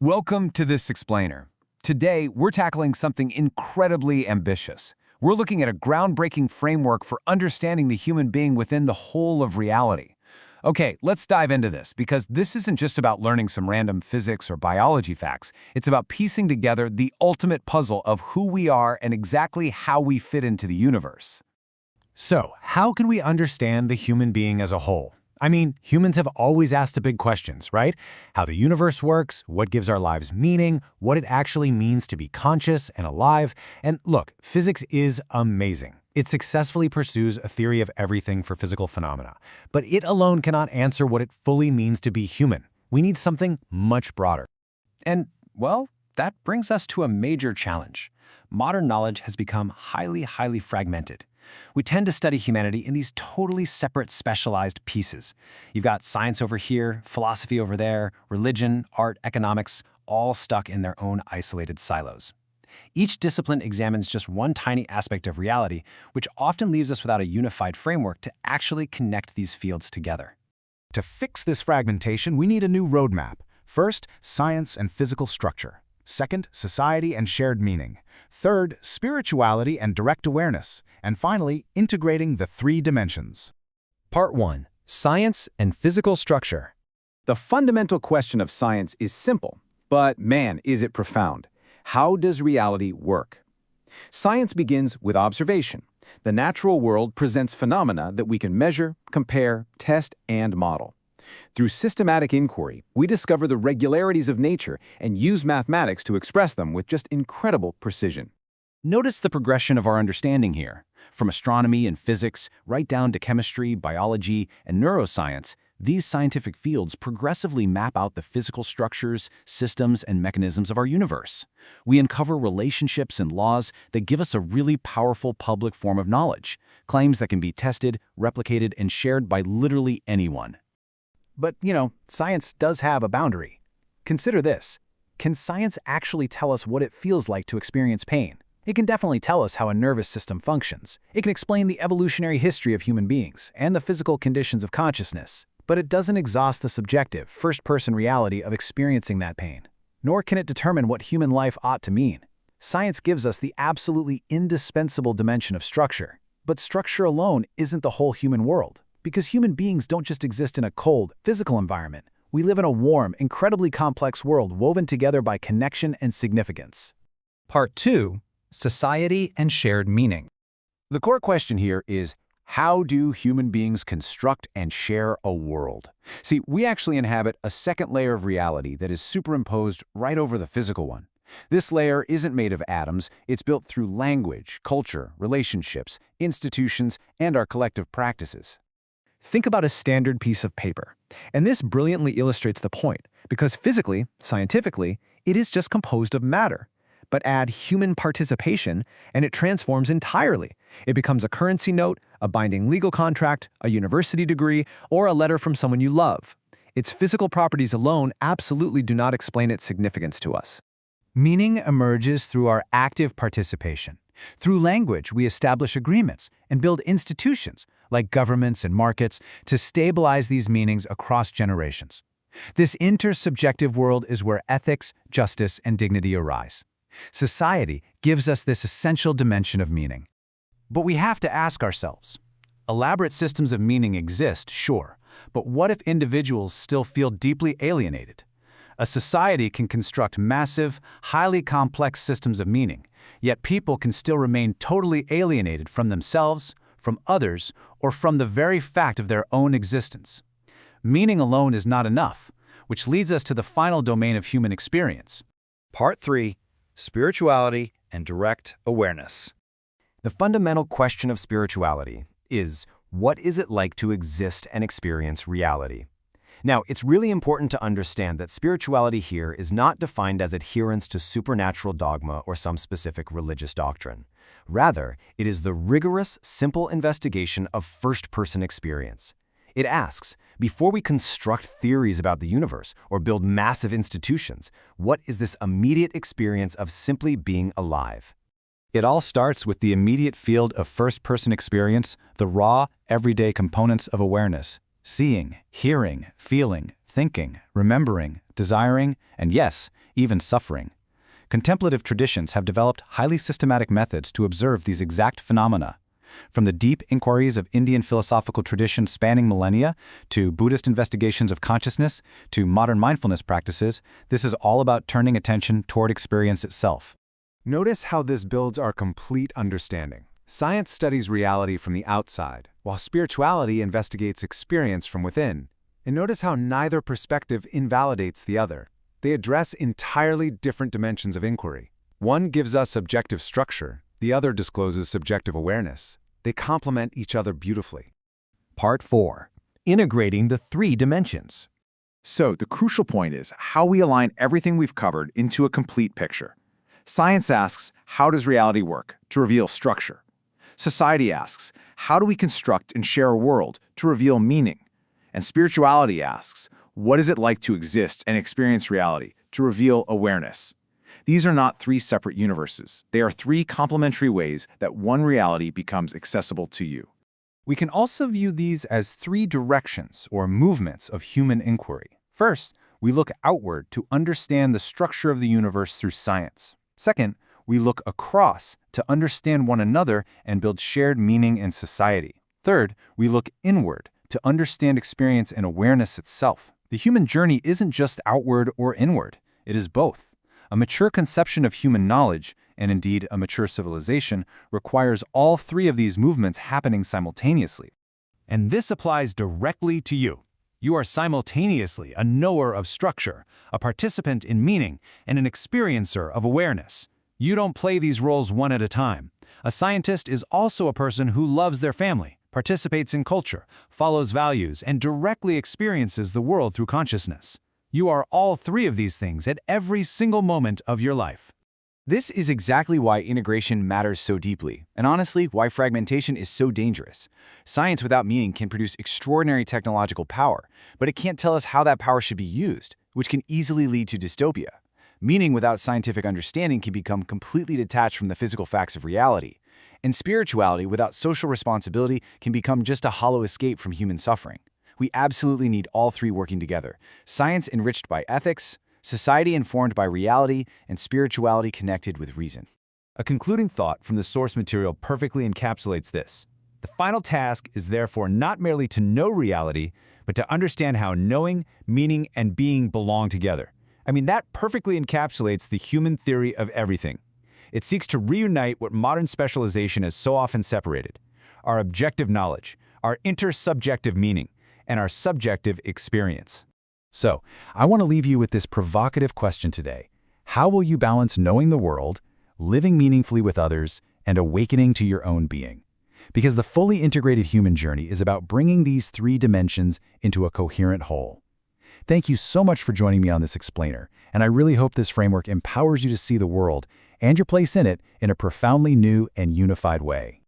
Welcome to This Explainer. Today, we're tackling something incredibly ambitious. We're looking at a groundbreaking framework for understanding the human being within the whole of reality. Okay, let's dive into this, because this isn't just about learning some random physics or biology facts. It's about piecing together the ultimate puzzle of who we are and exactly how we fit into the universe. So, how can we understand the human being as a whole? I mean, humans have always asked the big questions, right? How the universe works, what gives our lives meaning, what it actually means to be conscious and alive. And look, physics is amazing. It successfully pursues a theory of everything for physical phenomena. But it alone cannot answer what it fully means to be human. We need something much broader. And, well, that brings us to a major challenge. Modern knowledge has become highly fragmented. We tend to study humanity in these totally separate, specialized pieces. You've got science over here, philosophy over there, religion, art, economics, all stuck in their own isolated silos. Each discipline examines just one tiny aspect of reality, which often leaves us without a unified framework to actually connect these fields together. To fix this fragmentation, we need a new roadmap. First, science and physical structure. Second, society and shared meaning. Third, spirituality and direct awareness. And finally, integrating the three dimensions. Part 1. Science and Physical Structure. The fundamental question of science is simple, but man, is it profound. How does reality work? Science begins with observation. The natural world presents phenomena that we can measure, compare, test, and model. Through systematic inquiry, we discover the regularities of nature and use mathematics to express them with just incredible precision. Notice the progression of our understanding here. From astronomy and physics, right down to chemistry, biology, and neuroscience, these scientific fields progressively map out the physical structures, systems, and mechanisms of our universe. We uncover relationships and laws that give us a really powerful public form of knowledge, claims that can be tested, replicated, and shared by literally anyone. But, science does have a boundary. Consider this. Can science actually tell us what it feels like to experience pain? It can definitely tell us how a nervous system functions. It can explain the evolutionary history of human beings and the physical conditions of consciousness. But it doesn't exhaust the subjective, first-person reality of experiencing that pain. Nor can it determine what human life ought to mean. Science gives us the absolutely indispensable dimension of structure. But structure alone isn't the whole human world. Because human beings don't just exist in a cold, physical environment. We live in a warm, incredibly complex world woven together by connection and significance. Part 2. Society and Shared Meaning. The core question here is, how do human beings construct and share a world? See, we actually inhabit a second layer of reality that is superimposed right over the physical one. This layer isn't made of atoms, it's built through language, culture, relationships, institutions, and our collective practices. Think about a standard piece of paper. And this brilliantly illustrates the point, because physically, scientifically, it is just composed of matter. But add human participation, and it transforms entirely. It becomes a currency note, a binding legal contract, a university degree, or a letter from someone you love. Its physical properties alone absolutely do not explain its significance to us. Meaning emerges through our active participation. Through language, we establish agreements and build institutions, like governments and markets, to stabilize these meanings across generations. This intersubjective world is where ethics, justice, and dignity arise. Society gives us this essential dimension of meaning. But we have to ask ourselves, elaborate systems of meaning exist, sure, but what if individuals still feel deeply alienated? A society can construct massive, highly complex systems of meaning, yet people can still remain totally alienated from themselves, from others, or from the very fact of their own existence. Meaning alone is not enough, which leads us to the final domain of human experience. Part 3. Spirituality and Direct Awareness. The fundamental question of spirituality is, what is it like to exist and experience reality? Now, it's really important to understand that spirituality here is not defined as adherence to supernatural dogma or some specific religious doctrine. Rather, it is the rigorous, simple investigation of first-person experience. It asks, before we construct theories about the universe or build massive institutions, what is this immediate experience of simply being alive? It all starts with the immediate field of first-person experience, the raw, everyday components of awareness. Seeing, hearing, feeling, thinking, remembering, desiring, and yes, even suffering. Contemplative traditions have developed highly systematic methods to observe these exact phenomena. From the deep inquiries of Indian philosophical tradition spanning millennia, to Buddhist investigations of consciousness, to modern mindfulness practices, this is all about turning attention toward experience itself. Notice how this builds our complete understanding. Science studies reality from the outside, while spirituality investigates experience from within. And notice how neither perspective invalidates the other. They address entirely different dimensions of inquiry. One gives us objective structure, the other discloses subjective awareness. They complement each other beautifully. Part 4. Integrating the three dimensions. So, the crucial point is how we align everything we've covered into a complete picture. Science asks, how does reality work? To reveal structure. Society asks, how do we construct and share a world? To reveal meaning. And spirituality asks, what is it like to exist and experience reality? To reveal awareness. These are not three separate universes. They are three complementary ways that one reality becomes accessible to you. We can also view these as three directions or movements of human inquiry. First, we look outward to understand the structure of the universe through science. Second, we look across to understand one another and build shared meaning in society. Third, we look inward to understand experience and awareness itself. The human journey isn't just outward or inward. It is both. A mature conception of human knowledge, and indeed a mature civilization, requires all three of these movements happening simultaneously. And this applies directly to you. You are simultaneously a knower of structure, a participant in meaning, and an experiencer of awareness. You don't play these roles one at a time. A scientist is also a person who loves their family, participates in culture, follows values, and directly experiences the world through consciousness. You are all three of these things at every single moment of your life. This is exactly why integration matters so deeply, and honestly, why fragmentation is so dangerous. Science without meaning can produce extraordinary technological power, but it can't tell us how that power should be used, which can easily lead to dystopia. Meaning without scientific understanding can become completely detached from the physical facts of reality. And spirituality without social responsibility can become just a hollow escape from human suffering. We absolutely need all three working together: science enriched by ethics, society informed by reality, and spirituality connected with reason. A concluding thought from the source material perfectly encapsulates this. The final task is therefore not merely to know reality, but to understand how knowing, meaning, and being belong together. That perfectly encapsulates the human theory of everything. It seeks to reunite what modern specialization has so often separated: our objective knowledge, our intersubjective meaning, and our subjective experience. So, I want to leave you with this provocative question today. How will you balance knowing the world, living meaningfully with others, and awakening to your own being? Because the fully integrated human journey is about bringing these three dimensions into a coherent whole. Thank you so much for joining me on this explainer, and I really hope this framework empowers you to see the world and your place in it in a profoundly new and unified way.